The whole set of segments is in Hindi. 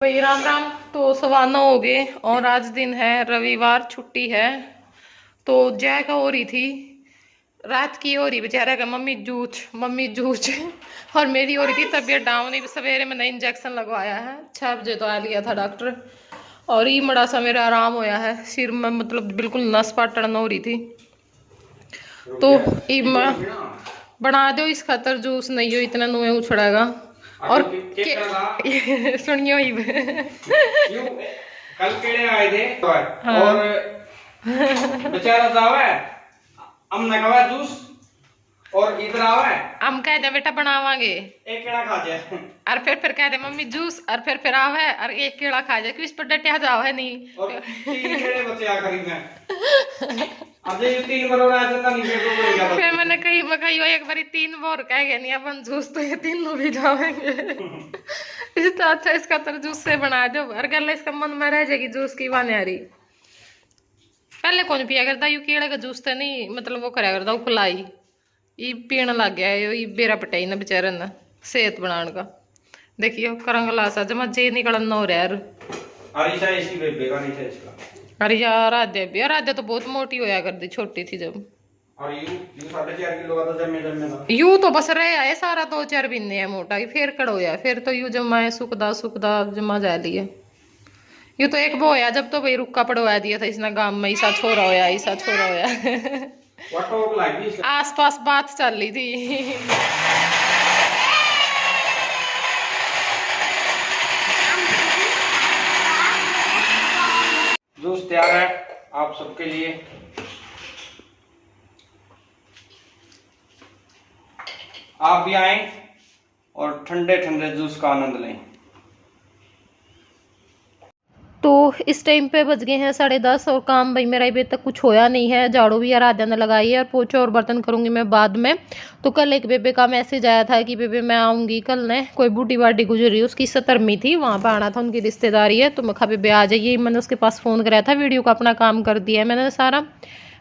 भाई राम राम। तो 9:15 हो गए और आज दिन है रविवार, छुट्टी है। तो जय का हो रही थी, रात की हो रही बेचारा का मम्मी जूझ और मेरी हो रही थी तबीयत डाउन। सवेरे मैंने इंजेक्शन लगवाया है, 6 बजे तो आ लिया था डॉक्टर। और ये बड़ा सा मेरा आराम होया है, सिर में मतलब बिल्कुल नस पाटन हो रही थी। तो बना दो इस खातर जूस नहीं हो इतना नुए उछड़ेगा। और सुनियो ही कल केड़े आए थे। हाँ। और बेचारा जावा है हमने कहा जूस और इधर आवा है हम कह दे बेटा बनावांगे एक केड़ा खा जाए और फिर कह दे मम्मी जूस और फिर आवे और एक केड़ा खा जाए, क्यों इस पर डटिया जाओ है नहीं। और 3 केड़े बचे आ करी मैं अब ये 3 बार आ जाता नहीं फिर फिर मैंने कही मखाई एक बारी 3 बार कह गया नहीं अपन जूस तो ये तीनों भी जाएंगे इससे अच्छा इसका तो जूस से बना दो और गल इसका मन में रह जाएगी जूस की वान्यारी। पहले कौन पिया करता यू केड़ा का जूस तो नहीं मतलब वो कराया करता उखलाई ये पीने लग गया है, ये बेरा पटाई ना बेचारे ना सेहत बनाने का। देखियो करंगला सा जमा जे निकलन हो रहा है। अरे यार आराध्या तो बहुत मोटी होया कर दी, छोटी थी जब। और यू 4.5 किलो का तो जम्मे था। यू तो बस रहे है सारा 2-4 महीने है मोटा, फिर कड़ोया फिर तो यू जमा है सुखदा जमा जा लिया। यू तो एक वो होया जब तो भाई रुक्का पड़वा दिया था इसने गांव में, ऐसा छोरा होया आस पास बात चल रही थी जूस तैयार है आप सबके लिए। आप भी आए और ठंडे ठंडे जूस का आनंद लें। तो इस टाइम पे बज गए हैं 10:30 और काम भाई मेरा अभी तक कुछ होया नहीं है। झाड़ू भी आराध्या ने लगाई है और पोछा और बर्तन करूंगी मैं बाद में। तो कल एक बेबे का मैसेज आया था कि बेबे मैं आऊँगी कल, ने कोई बूढ़ी बाढ़ी गुजरी उसकी 17वीं थी, वहाँ पर आना था, उनकी रिश्तेदारी है। तो मैं कहा बेबे आ जाइए। मैंने उसके पास फ़ोन कराया था, वीडियो का अपना काम कर दिया है मैंने सारा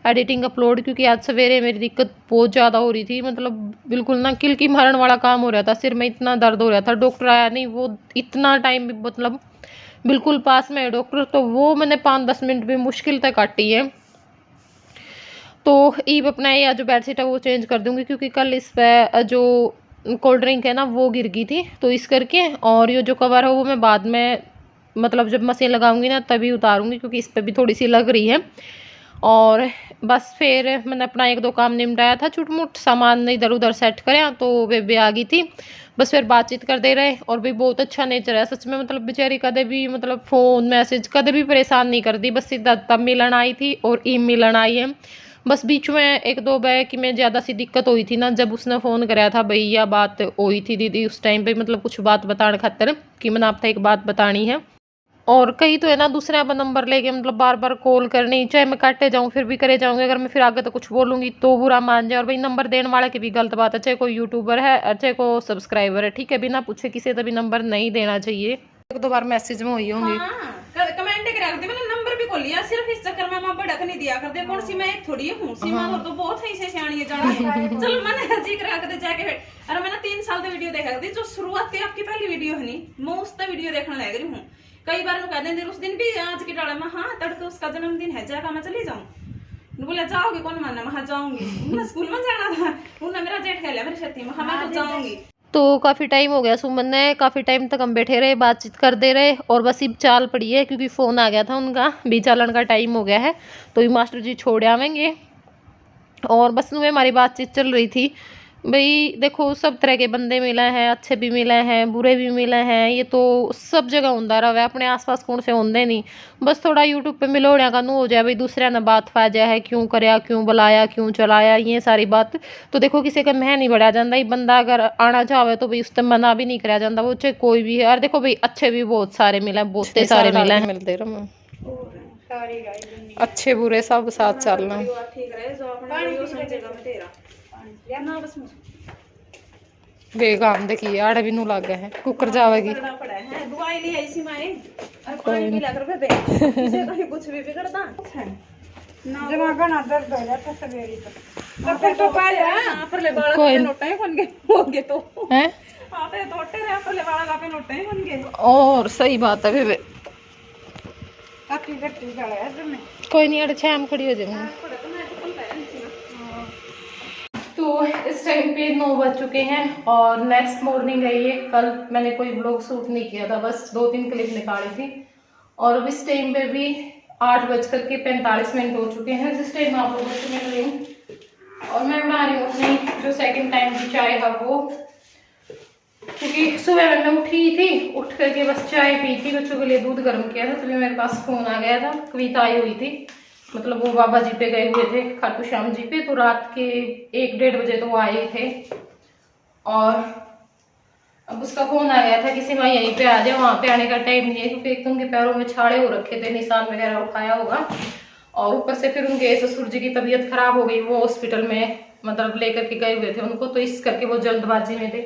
एडिटिंग अपलोड, क्योंकि आज सवेरे मेरी दिक्कत बहुत ज़्यादा हो रही थी, मतलब बिल्कुल ना किल की मारन वाला काम हो रहा था, सिर में इतना दर्द हो रहा था। डॉक्टर आया नहीं, वो इतना टाइम मतलब बिल्कुल पास में है डॉक्टर, तो वो मैंने 5-10 मिनट भी मुश्किल तक काटी है। तो ईब अपना ये जो बेडशीट है वो चेंज कर दूंगी, क्योंकि कल इस पर जो कोल्ड ड्रिंक है ना वो गिर गई थी, तो इस करके। और ये जो कवर है वो मैं बाद में मतलब जब मशीन लगाऊंगी ना तभी उतारूंगी, क्योंकि इस पर भी थोड़ी सी लग रही है। और बस फिर मैंने अपना 1-2 काम निपटाया था, छुट मुट सामान इधर उधर सेट कराया, तो बेबे आ गई थी। बस फिर बातचीत करते रहे और भी बहुत अच्छा नेचर है सच में, मतलब बेचारी कदे भी मतलब फ़ोन मैसेज कदे भी परेशान नहीं करती। बस सीधा तब मिलन आई थी और ई मिलन आई है। बस बीच में 1-2 बैग में ज़्यादा सी दिक्कत हुई थी ना, जब उसने फ़ोन कराया था भैया बात हुई थी दीदी उस टाइम पे, मतलब कुछ बात बताने खातर कि मैंने आपसे एक बात बतानी है। और कहीं तो है ना दूसरे पर नंबर लेके मतलब बार बार कॉल करनी, चाहे मैं काटे जाऊँ फिर भी करे जाऊँगी, अगर मैं फिर आगे तो कुछ बोलूँगी तो बुरा मान जाए। और भाई नंबर देने वाले की भी गलत बात है, चाहे कोई यूट्यूबर है चाहे कोई सब्सक्राइबर है, ठीक है, बिना पूछे किसी से भी नंबर नहीं देना चाहिए। 1-2 बार मैसेज में हुई होंगी कमेंट करा करते, मैंने नंबर भी खोल लिया सिर्फ इस चक्कर में मां भड़क नहीं दिया करते। कौन सी मैं एक थोड़ी हूं सीमा तो बहुत है इसे सियाणी है जाना चलो मैंने हजी करा करते जाके। अरे मैंने 3 साल से वीडियो देखा करती, जो शुरुआत थी आपकी पहली वीडियो है नहीं, मैं उस तक वीडियो देखने लग रही हूं। कई बार नु कह देंगे उस दिन भी आज की डाला में हाँ तड़के उसका जन्मदिन है जाकर मैं चली जाऊं। बोले जाओगे कौन मानना, मैं जाऊंगी, मैं स्कूल में जाना था, उन्होंने मेरा जेठ कह लिया मेरी छत्ती में, मैं तो जाऊंगी। तो काफ़ी टाइम हो गया सुमन ने, काफ़ी टाइम तक हम बैठे रहे बातचीत करते रहे और बस अब चाल पड़ी है, क्योंकि फ़ोन आ गया था उनका, भी चालन का टाइम हो गया है, तो ये मास्टर जी छोड़ आवेंगे। और बस में हमारी बातचीत चल रही थी। भाई देखो सब तरह के बंदे मिले हैं, अच्छे भी मिले हैं बुरे भी मिले हैं, ये तो सब जगह होता रहा है, अपने आसपास कौन से होंगे नहीं। बस थोड़ा यूट्यूब पे मिलोड़िया का नू हो जाए, भाई दूसरे ने बात फाजा है, क्यों करया, क्यों बुलाया, क्यों चलाया, ये सारी बात तो देखो किसी का मह नहीं बढ़ाया जाता। बंदा अगर आना चाहे तो भाई उससे मना भी नहीं कराया जाता, वो चाहे कोई भी है। और देखो भाई अच्छे भी बहुत सारे मिले, बहुत सारे मिले हैं, मिलते रहो अच्छे बुरे सब साथ चलना। बेगाम देखिए आड़े भी नू लग गए हैं, कुकर जावेगी दवाई ले आई सी माए और पानी पिला कर बेबे इसे तो कुछ भी बिगड़ता ना, दिमाग ना दर्द हो जाता सवेरे तक। तो परले बाल कोई नोटा ही बन गए होंगे तो हैं आते तोटे रहे परले बाल का पे नोटे ही बन गए। और सही बात है बेबे, काफी गट्टी गला है तुमने कोई नहीं, अरे छाम खड़ी हो जाएंगे। तो इस टाइम पे 9 बज चुके हैं और नेक्स्ट मॉर्निंग है ये। कल मैंने कोई ब्लॉग शूट नहीं किया था, बस 2-3 क्लिप निकाली थी। और अब इस टाइम पे भी 8:45 हो चुके हैं जिस टाइम आप लोगों से मिल रही हूँ। और मैं बना रही हूँ अपनी जो सेकंड टाइम की चाय है वो, क्योंकि सुबह मैं उठी थी, उठ करके बस चाय पी थी, बच्चों के लिए दूध गर्म किया था, तभी मेरे पास फोन आ गया था। कविता आई हुई थी, मतलब वो बाबा जी पे गए हुए थे, खाटू श्याम जी पे, तो रात के 1-1:30 बजे तो वो आए थे। और अब उसका फोन आ गया था कि सीमा यहीं पे आ जाए, वहां पे आने का टाइम नहीं है, क्योंकि एक तो उनके पैरों में छाड़े हो रखे थे, निशान वगैरह उठाया होगा। और ऊपर से फिर उनके ससुर जी की तबीयत खराब हो गई, वो हॉस्पिटल में मतलब लेकर के गए हुए थे उनको, तो इस करके वो जल्दबाजी में थे।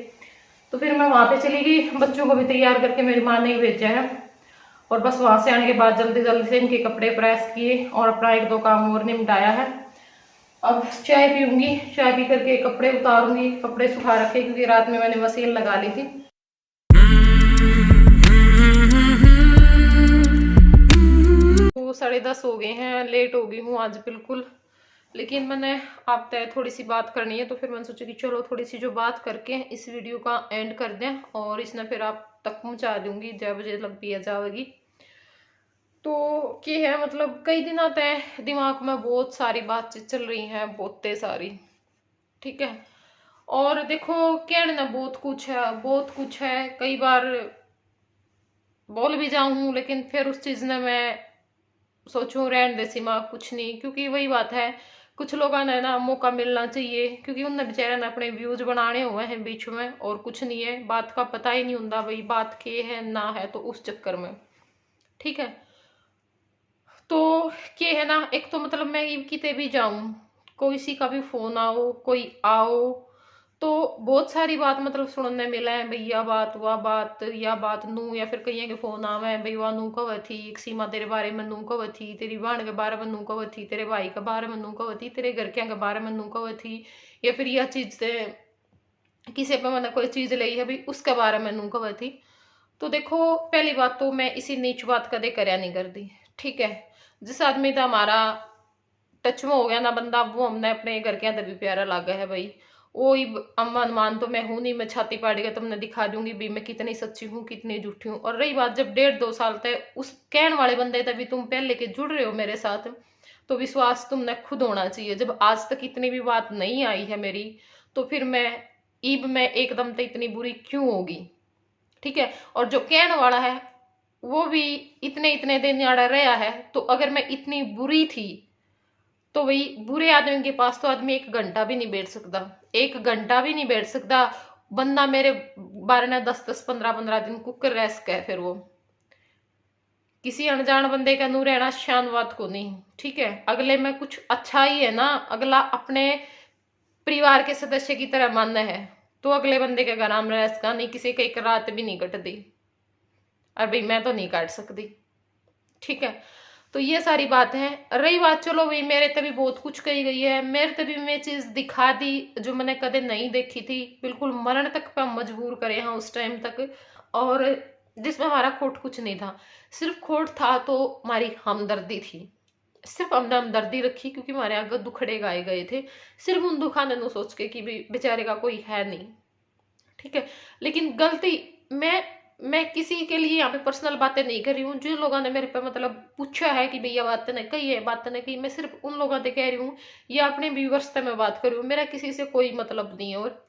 तो फिर मैं वहां पे चली गई, बच्चों को भी तैयार करके मेरी माँ ने ही भेजा है। और बस वहां से आने के बाद जल्दी जल्दी से इनके कपड़े प्रेस किए और अपना 1-2 काम और निपटाया है। अब चाय पीऊंगी, चाय पी करके कपड़े उतारूंगी, कपड़े सुखा रखे क्योंकि रात में मैंने मशीन लगा ली थी। तो 10:30 हो गए हैं, लेट हो गई हूँ आज बिल्कुल। लेकिन मैंने आपसे थोड़ी सी बात करनी है, तो फिर मैंने सोचा कि चलो थोड़ी सी जो बात करके इस वीडियो का एंड कर दें, और इसने फिर आप तक पहुंचा दूंगी जब मुझे लग भी जाएगी। तो ये है, मतलब कई दिन आते हैं दिमाग में बहुत सारी बातचीत चल रही हैं, बहुते सारी, ठीक है। और देखो कहना बहुत कुछ है, बहुत कुछ है, कई बार बोल भी जाऊं, लेकिन फिर उस चीज ने मैं सोचूं रहने दे सीमा, कुछ नहीं, क्योंकि वही बात है, कुछ लोगों ने ना मौका मिलना चाहिए, क्योंकि उनने बेचारे ने अपने व्यूज बनाने हुए हैं बीच में, और कुछ नहीं है, बात का पता ही नहीं होता भाई बात के है ना है, तो उस चक्कर में, ठीक है। तो ये है ना, एक तो मतलब मैं किते भी जाऊं, कोई सी का भी फोन आओ, कोई आओ, तो बहुत सारी बात मतलब सुनने मिला है, भैया बात हुआ बात या बात नू, या फिर कहीं के फोन आवे भाई वह नू कव थी, सीमा तेरे बारे में नू कव थी, तेरी बहन के बारे में नू कव थी, तेरे भाई के बारे में नू कव थी, तेरे घर के बारे में नू कव थी, या फिर यह चीज से किसी पे मैंने कोई चीज ली है भाई उसके बारे में नू कव थी। तो देखो पहली बात तो मैं इसी नीच बात कदे करया नहीं करती, ठीक है। जिस आदमी का हमारा टच में हो गया ना बंदा, वो हमने अपने घर के अंदर भी प्यारा लगा है भाई, वो अम्मान मान तो मैं हूं नहीं, मैं छाती पाड़ेगा तुमने दिखा दूंगी भी मैं कितनी सच्ची हूँ कितनी झूठी हूँ। और रही बात जब 1.5-2 साल तक उस कहने वाले बंदे तभी तुम पहले के जुड़ रहे हो मेरे साथ, तो विश्वास तुमने खुद होना चाहिए। जब आज तक इतनी भी बात नहीं आई है मेरी, तो फिर मैं एकदम से इतनी बुरी क्यों होगी, ठीक है। और जो कहने वाला है वो भी इतने दिन आड़ा रहा है, तो अगर मैं इतनी बुरी थी, तो वही बुरे आदमी के पास तो आदमी 1 घंटा भी नहीं बैठ सकता, 1 घंटा भी नहीं बैठ सकता। बंदा मेरे बारे में 10-10, 15-15 दिन कुकर रेस्ट है, फिर वो किसी अनजान बंदे का नू रहना शान बात को नहीं, ठीक है। अगले में कुछ अच्छा ही है ना, अगला अपने परिवार के सदस्य की तरह मानना है, तो अगले बंदे के घर आम रेस्ट का नहीं, किसी का 1 रात भी नहीं कटती, और भाई मैं तो नहीं काट सकती, ठीक है। तो ये सारी बात है। रही बात, चलो भाई मेरे तभी बहुत कुछ कही गई है, मेरे तभी मैं चीज दिखा दी जो मैंने कदे नहीं देखी थी, बिल्कुल मरण तक पे मजबूर करे हैं उस टाइम तक, और जिसमें हमारा खोट कुछ नहीं था, सिर्फ खोट था तो हमारी हमदर्दी थी, सिर्फ हमने हमदर्दी रखी क्योंकि हमारे आगे दुखड़े गाए गए थे, सिर्फ उन दुखाने नु सोच के कि बेचारे का कोई है नहीं, ठीक है। लेकिन गलती मैं किसी के लिए यहाँ पे पर्सनल बातें नहीं कर रही हूँ, जिन लोगों ने मेरे पे मतलब पूछा है कि भैया बात ने कही है, बात ने कही, मैं सिर्फ उन लोगों से कह रही हूँ, या अपने व्यूवर्स से मैं बात कर रही हूँ, मेरा किसी से कोई मतलब नहीं है। और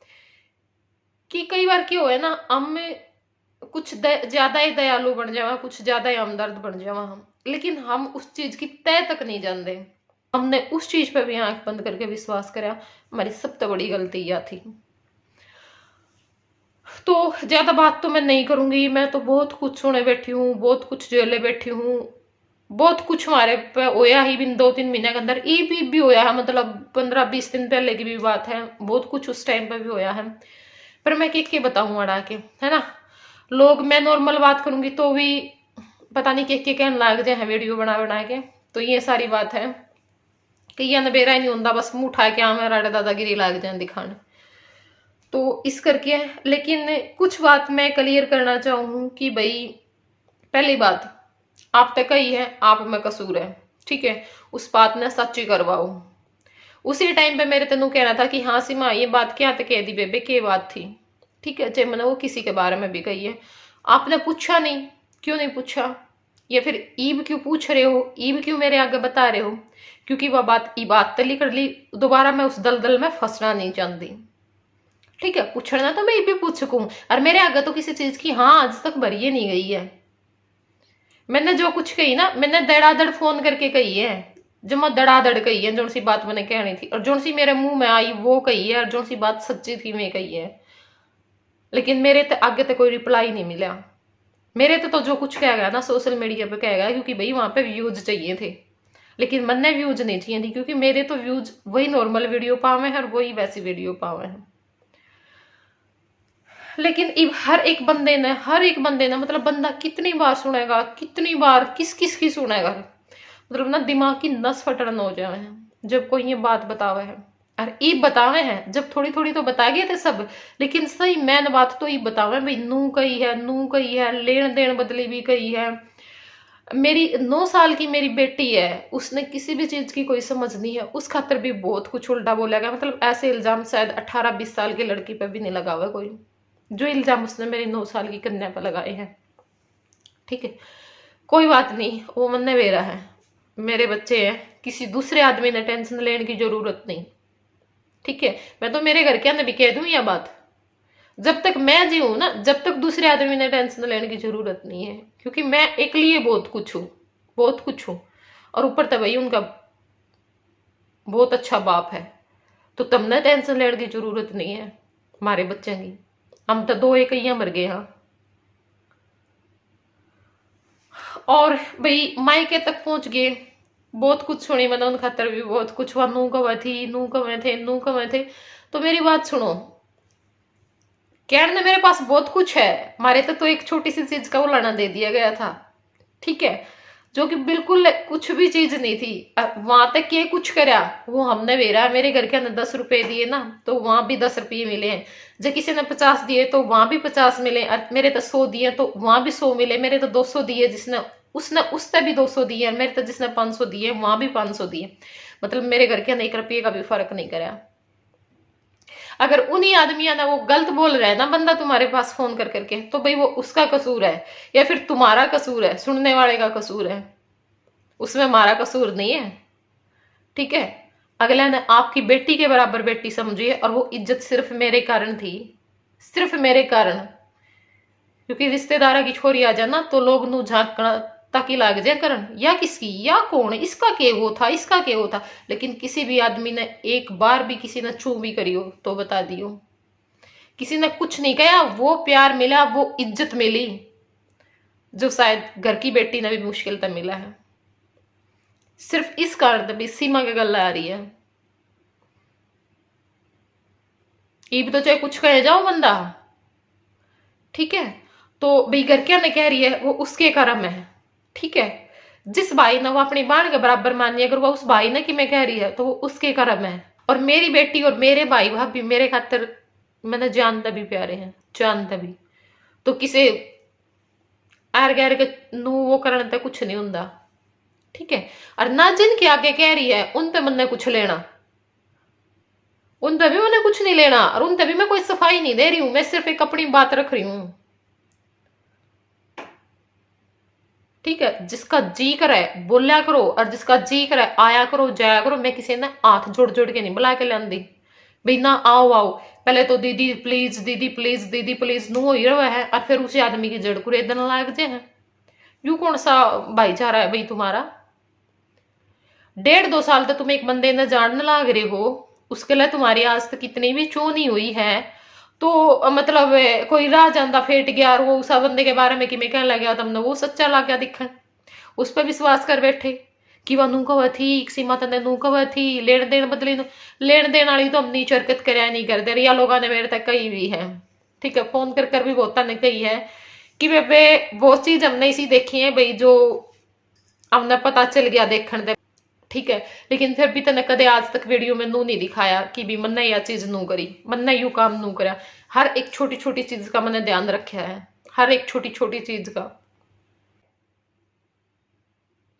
कि कई बार क्या हो है ना, हम कुछ ज्यादा ही दयालु बन जावा, कुछ ज्यादा ही हमदर्द बन जावा हम, लेकिन हम उस चीज की तय तक नहीं जानते, हमने उस चीज पे भी आंख बंद करके विश्वास करा, हमारी सबसे बड़ी गलती यह थी। तो ज्यादा बात तो मैं नहीं करूंगी, मैं तो बहुत कुछ सुने बैठी हूँ, बहुत कुछ झेले बैठी हूँ, बहुत कुछ हमारे पे होया ही बिन 2-3 महीने के अंदर, ये भी होया है, मतलब 15-20 दिन पहले की भी बात है, बहुत कुछ उस टाइम पे भी होया है। पर मैं के बताऊं अड़ा के, है ना, लोग मैं नॉर्मल बात करूंगी तो भी पता नहीं के कहने लग जाए वीडियो बना के, तो ये सारी बात है। कई नबेरा ही नहीं होंदा, बस मुंह उठा के आवे राड़े दादागिरी लाग जाए दिखाने। तो इस करके, लेकिन कुछ बात मैं क्लियर करना चाहूँ कि भाई पहली बात आप तक ही है, आप में कसूर है, ठीक है, उस बात ने सच्ची करवाओ। उसी टाइम पे मेरे तेनू कहना था कि हाँ सीमा ये बात क्या तो कह दी बेबे, क्या बात थी, ठीक है, चाहे मैंने वो किसी के बारे में भी कही है, आपने पूछा नहीं, क्यों नहीं पूछा, या फिर ईब क्यों पूछ रहे हो, ईब क्यों मेरे आगे बता रहे हो, क्योंकि वह बात ई बात तली कर ली, दोबारा मैं उस दलदल में फंसना नहीं चाहती, ठीक है। पूछना तो मैं भी पूछ सकूं, और मेरे आगे तो किसी चीज की हाँ आज तक भरी नहीं गई है। मैंने जो कुछ कही ना, मैंने दड़ादड़ फोन करके कही है, जो मैं दड़ादड़ कही है, जो सी बात मैंने कहनी थी, और जो सी मेरे मुंह में आई वो कही है, और जो सी बात सच्ची थी मैं कही है। लेकिन मेरे तो आगे तो कोई रिप्लाई नहीं मिला। मेरे तो जो कुछ कह गया ना सोशल मीडिया पे कह गया, क्योंकि भाई वहां पे व्यूज चाहिए थे, लेकिन मन्ने व्यूज नहीं चाहिए थी, क्योंकि मेरे तो व्यूज वही नॉर्मल वीडियो पावे हैं और वही वैसी वीडियो पावे हैं। लेकिन हर एक बंदे ने मतलब बंदा कितनी बार सुनेगा, कितनी बार किस किस की सुनेगा, मतलब ना दिमाग की नस फटन हो जाए जब कोई ये बात बतावे है। और ई बतावे हैं जब थोड़ी थोड़ी तो बता गए थे सब, लेकिन सही मैन बात तो ई बतावे भाई, नू कही है, लेन देन बदली भी कही है। मेरी 9 साल की मेरी बेटी है, उसने किसी भी चीज की कोई समझ नहीं है, उस खातर भी बहुत कुछ उल्टा बोला गया। मतलब ऐसे इल्जाम शायद 18-20 साल की लड़की पे भी नहीं लगा हुआ कोई, जो इल्जाम उसने मेरी 9 साल की कन्या पर लगाए हैं, ठीक है। कोई बात नहीं, वो मन मेरा है, मेरे बच्चे हैं, किसी दूसरे आदमी ने टेंशन लेने की जरूरत नहीं, ठीक है। मैं तो मेरे घर के अंदर भी कह दूं यह बात, जब तक मैं जी हूं ना, जब तक दूसरे आदमी ने टेंशन लेने की जरूरत नहीं है, क्योंकि मैं एक लिए बहुत कुछ हूं, और ऊपर तो भाई उनका बहुत अच्छा बाप है, तो तुमने टेंशन लेने की जरूरत नहीं है हमारे बच्चे की। हम तो 2 एकइयां मर गए हाँ। और भाई मायके तक पहुंच गए, बहुत कुछ सुनी मैंने, उन खातर भी बहुत कुछ हुआ, नू कवे थे। तो मेरी बात सुनो, कहने मेरे पास बहुत कुछ है, हमारे तो एक छोटी सी चीज का उलाना दे दिया गया था, ठीक है, जो कि बिल्कुल कुछ भी चीज नहीं थी। वहां तक ये कुछ करा वो हमने वेरा, मेरे घर के अंदर 10 रुपए दिए ना तो वहां भी 10 रुपये मिले हैं, जब किसी ने 50 दिए तो वहां भी 50 मिले, मेरे तो 100 दिए तो वहां भी 100 मिले, मेरे तो 200 दिए जिसने उसने भी 200 दिए, मेरे तो जिसने 500 दिए वहां भी 500 दिए, मतलब मेरे घर के अंदर 1 रुपये का भी फर्क नहीं करा। अगर उन्हीं आदमियों ने वो गलत बोल रहा है ना बंदा तुम्हारे पास फोन कर करके, तो भाई वो उसका कसूर है या फिर तुम्हारा कसूर है, सुनने वाले का कसूर है, उसमें हमारा कसूर नहीं है, ठीक है। अगले ने आपकी बेटी के बराबर बेटी समझी है, और वो इज्जत सिर्फ मेरे कारण थी, सिर्फ मेरे कारण, क्योंकि रिश्तेदारा की छोरी आ जाना तो लोग नू झांकना ताकि लाग जाए करन, या किसकी या कौन, इसका के वो था, लेकिन किसी भी आदमी ने एक बार भी किसी ने छू भी करी हो तो बता दियो, किसी ने कुछ नहीं कहा, वो प्यार मिला, वो इज्जत मिली, जो शायद घर की बेटी ने भी मुश्किल तक मिला है। सिर्फ इस कारण भी सीमा की गल आ रही है। ईब तो चाहे कुछ कहे जाओ बंदा, ठीक है, तो भाई घर क्या ने कह रही है वो उसके कर्म है, ठीक है। जिस भाई ने वो अपनी बहन के बराबर मानी, अगर वो उस भाई ने कि मैं कह रही है तो वो उसके कर्म है। और मेरी बेटी और मेरे भाई भाभी मेरे खातर मैंने जानता भी प्यारे हैं, जानता भी, तो किसे आर गैर के नू वो करने तक कुछ नहीं होता, ठीक है। और ना जिनके आगे कह रही है उन पे मैंने कुछ लेना, उन पे भी मैंने कुछ नहीं लेना, और उन पे भी मैं कोई सफाई नहीं दे रही हूं, मैं सिर्फ एक अपनी बात रख रही हूं, ठीक है। जिसका जी करे बोलिया करो, और जिसका जी करे आया करो जाया करो। मैं किसी ने हाथ जोड़ जोड़ के नहीं बुला के लांदी भाई ना आओ, पहले तो दीदी प्लीज नू हो ही रहा है, और फिर उसी आदमी की जड़ को रेदन लाग जाए हैं। यू कौन सा भाईचारा है भाई तुम्हारा? 1.5-2 साल तक तुम एक बंदे ने जानने लाग रहे हो, उसके लिए तुम्हारी आज तक कितनी भी चो नहीं हुई है, तो मतलब कोई राह जाता फेट गया और वो उस बंदे के बारे में कि मैं कहने लगा तुमने वो सच्चा ला गया दिखन, उस पर विश्वास कर बैठे कि वह नू कव थी सीमा तने नू कव थी, लेन देन बदली लेन देन वाली तो हम नहीं चरकत कराया नहीं करते। रिया लोगों ने मेरे तक कही भी है, ठीक है, फोन कर कर भी बहुत ने कही है कि बेबे बहुत चीज हमने इसी देखी है भाई, जो हमने पता चल गया देखने दे, ठीक है, लेकिन फिर भी तने कदे आज तक वीडियो में नू नहीं दिखाया कि भी मैंने यह चीज नू करी, मैंने यू काम नू करा। हर एक छोटी छोटी चीज का मैंने ध्यान रखा है, हर एक छोटी छोटी चीज का,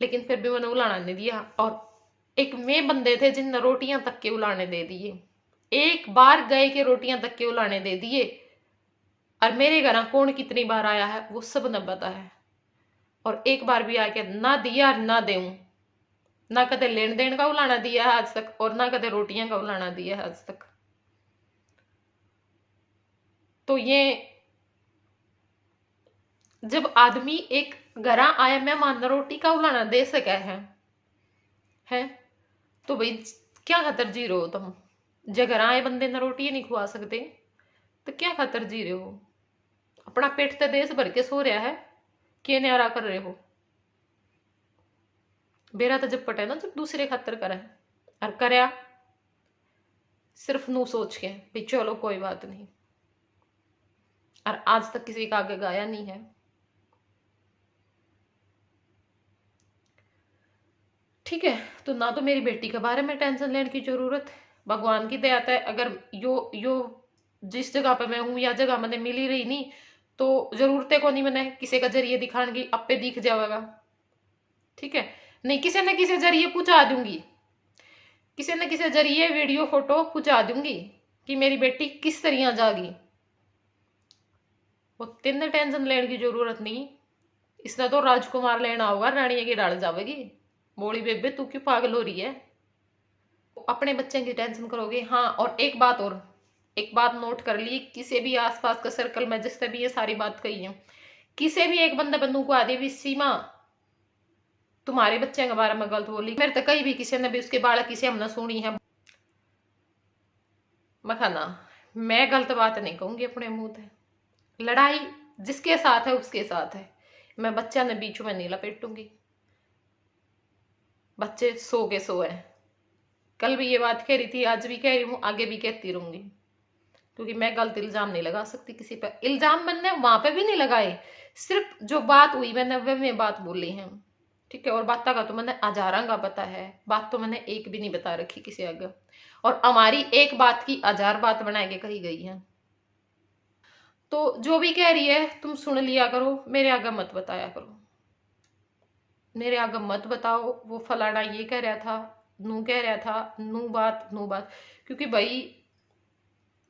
लेकिन फिर भी मैंने उलाना नहीं दिया। और एक में बंदे थे जिनने रोटियां तक के उलाने दे दिए, एक बार गए के रोटियां तक के उलाने दे दिए। और मेरे घर कौन कितनी बार आया है वो सब न पता है, और एक बार भी आके ना दिया ना देऊं, ना कदे लेन देन का उलाना दिया है आज तक, और ना कदे रोटियां का उलाना दिया है आज तक। तो ये जब आदमी एक घर आया मेहमान रोटी का उलाना दे सका है तो भाई क्या खातर जी रहे हो तुम? जो घर आए बंदे ने रोटी नहीं खुआ सकते तो क्या खातर जी रहे हो? अपना पेट तो देश भर के सो रहा है, क्या न्यारा कर रहे हो? बेरा तो जब पटे ना जब दूसरे खातर करे, और करया सिर्फ नू सोच के भी चलो कोई बात नहीं, और आज तक किसी का आगे गाया नहीं है। ठीक है, तो ना तो मेरी बेटी के बारे में टेंशन लेने की जरूरत, भगवान की दया है अगर यो जिस जगह पे मैं हूं या जगह मैंने मिली रही नहीं तो जरूरतें को नहीं मैंने किसी का जरिए दिखाने की, अब पे दिख जाएगा। ठीक है, नहीं किसी न किसी जरिए पहुंचा दूंगी, किसी न किसी जरिए वीडियो फोटो पहुंचा दूंगी कि मेरी बेटी किस तरह जागी। वो तीन टेंशन लेने की जरूरत नहीं, इसने तो राजकुमार लेना होगा, रानिया की डाल जाएगी। बोली बेबे तू क्यों पागल हो रही है? अपने बच्चे की टेंशन करोगे। हाँ, और एक बात नोट कर ली, किसी भी आसपास का सर्कल में जिससे भी ये सारी बात कही है, किसी भी एक बंदू को आदि भी सीमा तुम्हारे बच्चे के बारे में गलत बोली, मेरे तो कहीं भी किसी ने भी उसके बालक किसी हमने सुनी है मखाना, मैं गलत बात नहीं कहूंगी अपने मुंह से। लड़ाई जिसके साथ है उसके साथ है, मैं बच्चा ने बीच में नहीं लपेटूंगी। बच्चे सो के सो है, कल भी ये बात कह रही थी, आज भी कह रही हूं, आगे भी कहती रहूंगी, क्योंकि मैं गलत इल्जाम नहीं लगा सकती किसी पर। इल्जाम मैंने वहां पे भी नहीं लगाए, सिर्फ जो बात हुई मैंने वह में बात बोली है। ठीक है, और बात का तो मैंने हजारों का पता है, बात तो मैंने एक भी नहीं बता रखी किसी आगे, और हमारी एक बात की 1000 बात बना के कही गई है। तो जो भी कह रही है तुम सुन लिया करो, मेरे आगे मत बताया करो, मेरे आगे मत बताओ वो फलाना ये कह रहा था, नू कह रहा था, नू बात, क्योंकि भाई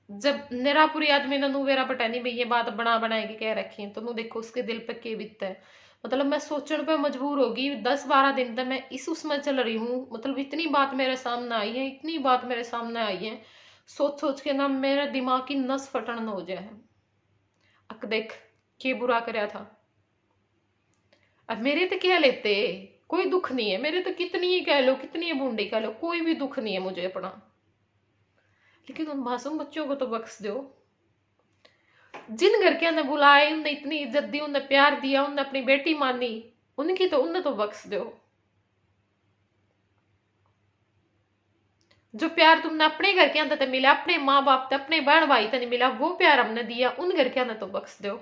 जब निरापुरी आदमी ने नू वेरा पटा नहीं भाई ये बात बना के कह रखी है, तो नू देखो उसके दिल पे के बीतता है। मतलब मैं सोचने पे मजबूर होगी, 10-12 दिन तक मैं इस उसमें चल रही हूँ, मतलब इतनी बात मेरे सामने आई है, इतनी बात मेरे सामने आई है, सोच के ना मेरे दिमाग की नस फटन हो जाए। अक देख के बुरा कराया था, अब मेरे तो क्या लेते, कोई दुख नहीं है मेरे तो, कितनी ही कह लो, कितनी ही बूंदी कह लो, कोई भी दुख नहीं है मुझे अपना, लेकिन उन मासूम बच्चों को तो बख्श दो। जिन घर के ने बुलाए, उनने इतनी इज्जत दी, उनने प्यार दिया, उनने अपनी बेटी मानी, उन्हें तो बख्श दो। जो प्यार तुमने अपने घर के अंदर तो मिला, अपने माँ बाप से, अपने बहन भाई से नहीं मिला, वो प्यार हमने दिया, उन घर के अंदर तो बख्श दो।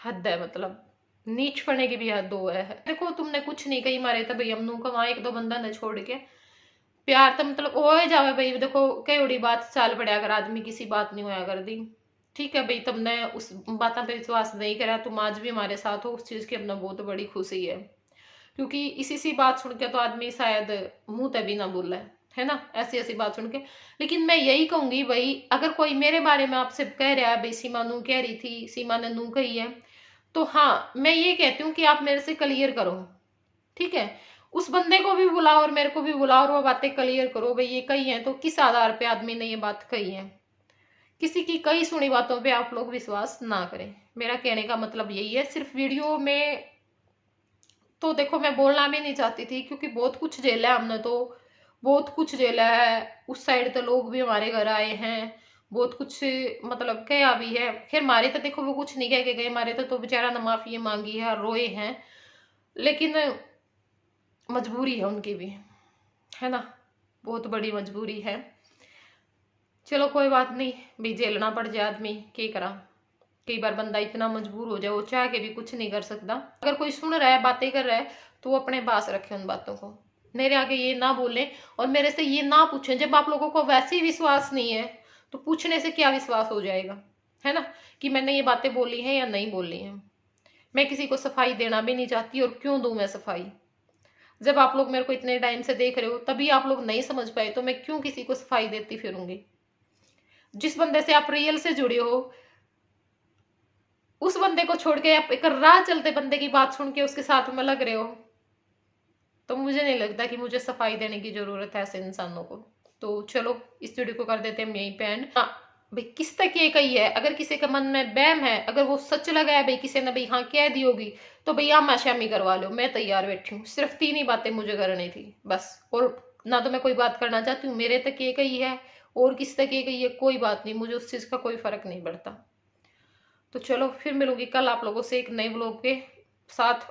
हद है, मतलब नीच पड़ने की भी हद हो है। देखो तुमने कुछ नहीं कही मारे तो भाई हम नू कमा 1-2 बंदा ने छोड़ के प्यार तो मतलब हो जावे भाई। देखो कई बड़ी बात चाल पड़ा अगर आदमी किसी बात नहीं होया कर दी, ठीक है भाई, तुमने उस बात पे विश्वास नहीं करा, तुम आज भी हमारे साथ हो, उस चीज की अपना बहुत बड़ी खुशी है, क्योंकि इसी सी बात सुन के तो आदमी शायद मुंह तक भी ना बोला है ना, ऐसी बात सुन के। लेकिन मैं यही कहूंगी भाई, अगर कोई मेरे बारे में आपसे कह रहा है भाई सीमा नू कह रही थी, सीमा ने नू कही है, तो हाँ मैं ये कहती हूँ कि आप मेरे से क्लियर करो, ठीक है, उस बंदे को भी बुलाओ और मेरे को भी बुलाओ और वो बातें क्लियर करो भाई ये कही है तो किस आधार पे आदमी ने ये बात कही है। किसी की कई सुनी बातों पे आप लोग विश्वास ना करें, मेरा कहने का मतलब यही है। सिर्फ वीडियो में तो देखो मैं बोलना भी नहीं चाहती थी, क्योंकि बहुत कुछ झेला है हमने, तो बहुत कुछ झेला है, उस साइड तो लोग भी हमारे घर आए हैं, बहुत कुछ मतलब क्या भी है। खैर मारे तो देखो वो कुछ नहीं कह के गए, मारे तो बेचारा ने माफी मांगी है, रोए हैं, लेकिन मजबूरी है उनकी भी, है ना, बहुत बड़ी मजबूरी है। चलो कोई बात नहीं भी, झेलना पड़ जाए आदमी, क्या करा, कई बार बंदा इतना मजबूर हो जाए वो चाह के भी कुछ नहीं कर सकता। अगर कोई सुन रहा है बातें कर रहा है तो वो अपने पास रखें उन बातों को, मेरे आगे ये ना बोलें और मेरे से ये ना पूछें। जब आप लोगों को वैसे ही विश्वास नहीं है तो पूछने से क्या विश्वास हो जाएगा, है ना, कि मैंने ये बातें बोली हैं या नहीं बोली हैं। मैं किसी को सफाई देना भी नहीं चाहती, और क्यों दूं मैं सफाई। जब आप लोग मेरे को इतने टाइम से देख रहे हो तभी आप लोग नहीं समझ पाए, तो मैं क्यों किसी को सफाई देती फिरूंगी। जिस बंदे से आप रियल से जुड़े हो उस बंदे को छोड़ के आप एक राह चलते बंदे की बात सुन के उसके साथ में लग रहे हो, तो मुझे नहीं लगता कि मुझे सफाई देने की जरूरत है ऐसे इंसानों को। तो चलो इस वीडियो को कर देते हैं हम यहीं पे एंड। हाँ भाई, किस तक ये कही है, अगर किसी के मन में बैम है, अगर वो सच लगा है भाई किसी ने भाई हाँ कह दी होगी, तो भैया आमाशामी करवा लो, मैं तैयार बैठी हूँ। सिर्फ 3 ही बातें मुझे करनी थी बस, और ना तो मैं कोई बात करना चाहती हूँ, मेरे तक ये कही है और किस तक ये कही है कोई बात नहीं, मुझे उस चीज का कोई फर्क नहीं पड़ता। तो चलो फिर मिलूंगी कल आप लोगों से एक नए व्लॉग के साथ।